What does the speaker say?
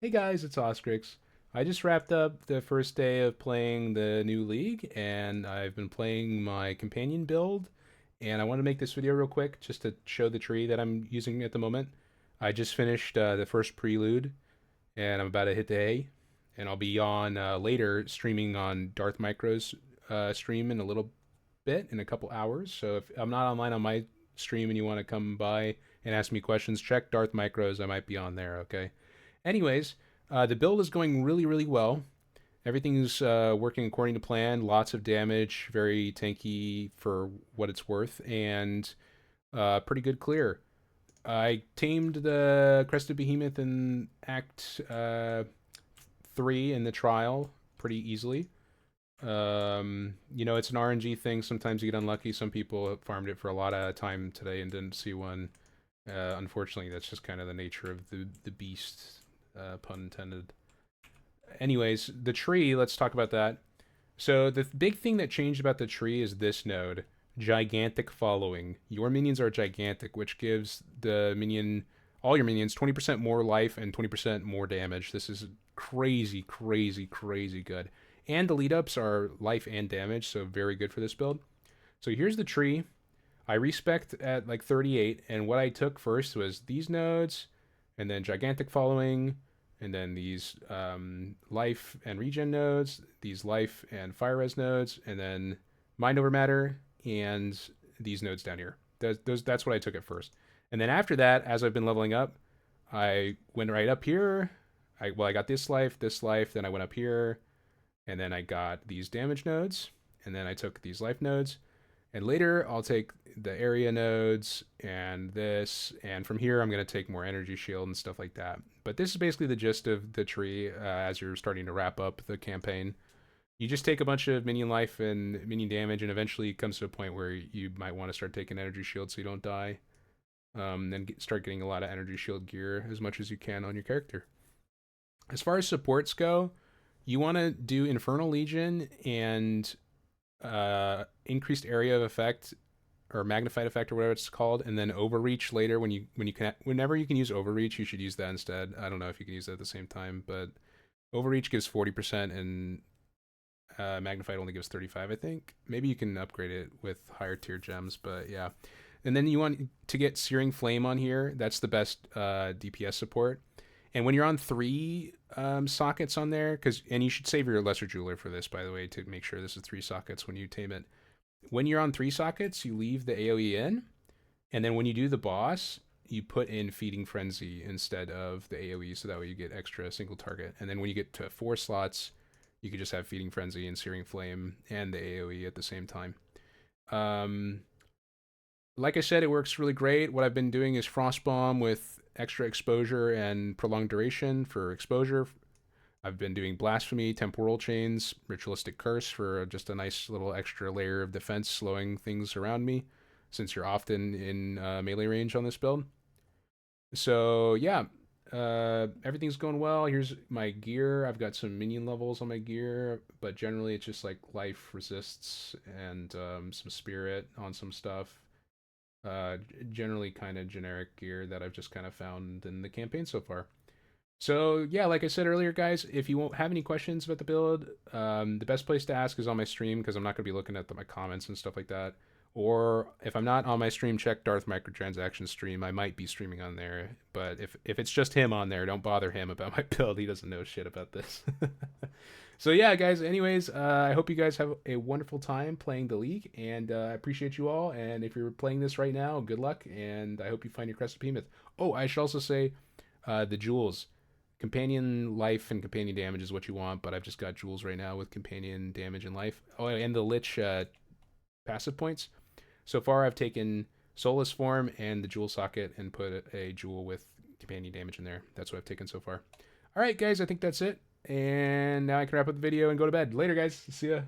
Hey guys, it's Oscrix. I just wrapped up the first day of playing the new league, and I've been playing my companion build. And I want to make this video real quick just to show the tree that I'm using at the moment. I just finished the first prelude, and I'm about to hit the A. And I'll be on later streaming on Darth Micro's stream in a little bit, in a couple hours. So if I'm not online on my stream and you want to come by and ask me questions, check Darth Micro's. I might be on there, okay? Anyways, the build is going really, really well. Everything's working according to plan. Lots of damage, very tanky for what it's worth, and pretty good clear. I tamed the Crested Behemoth in Act 3 in the trial pretty easily. It's an RNG thing. Sometimes you get unlucky. Some people farmed it for a lot of time today and didn't see one. Unfortunately, that's just kind of the nature of the beast, pun intended. Anyways, the tree, let's talk about that. So the big thing that changed about the tree is this node, gigantic following. Your minions are gigantic, which gives all your minions, 20% more life and 20% more damage. This is crazy, crazy, crazy good. And the lead ups are life and damage, so very good for this build. So here's the tree. I respect at like 38, and what I took first was these nodes, and then gigantic following, and then these life and regen nodes, these life and fire res nodes, and then mind over matter, and these nodes down here. That's what I took at first. And then after that, as I've been leveling up, I went right up here. I got this life, then I went up here, and then I got these damage nodes, and then I took these life nodes, and later I'll take the area nodes and this, and from here I'm going to take more energy shield and stuff like that. But this is basically the gist of the tree as you're starting to wrap up the campaign. You just take a bunch of minion life and minion damage, and eventually it comes to a point where you might want to start taking energy shield so you don't die. Then start getting a lot of energy shield gear as much as you can on your character. As far as supports go, you want to do Infernal Legion and increased area of effect or magnified effect or whatever it's called, and then overreach later whenever you can use overreach, you should use that instead. I don't know if you can use that at the same time, but overreach gives 40% and magnified only gives 35, I think. Maybe you can upgrade it with higher tier gems, but yeah. And then you want to get Searing Flame on here. That's the best DPS support. And when you're on 3 sockets on there, and you should save your Lesser Jeweler for this, by the way, to make sure this is 3 sockets when you tame it. When you're on 3 sockets, you leave the AoE in, and then when you do the boss, you put in Feeding Frenzy instead of the AoE, so that way you get extra single target. And then when you get to 4 slots, you could just have Feeding Frenzy and Searing Flame and the AoE at the same time. Like I said, it works really great. What I've been doing is Frost Bomb with extra exposure and prolonged duration for exposure. I've been doing Blasphemy, Temporal Chains, Ritualistic Curse for just a nice little extra layer of defense, slowing things around me, since you're often in melee range on this build. So yeah, everything's going well. Here's my gear. I've got some minion levels on my gear, but generally it's just like life resists and some spirit on some stuff. Generally kind of generic gear that I've just kind of found in the campaign so far. So yeah, like I said earlier, guys, if you won't have any questions about the build, the best place to ask is on my stream, because I'm not going to be looking at my comments and stuff like that. Or if I'm not on my stream, check Darth Microtransactions stream. I might be streaming on there, but if it's just him on there, don't bother him about my build. He doesn't know shit about this. So yeah, guys. Anyways, I hope you guys have a wonderful time playing the league, and I appreciate you all. And if you're playing this right now, good luck, and I hope you find your Crested Behemoth. Oh, I should also say the jewels. Companion life and companion damage is what you want, but I've just got jewels right now with companion damage and life. Oh, and the Lich passive points. So far, I've taken Soulless Form and the Jewel Socket and put a Jewel with companion damage in there. That's what I've taken so far. All right, guys, I think that's it. And now I can wrap up the video and go to bed. Later, guys. See ya.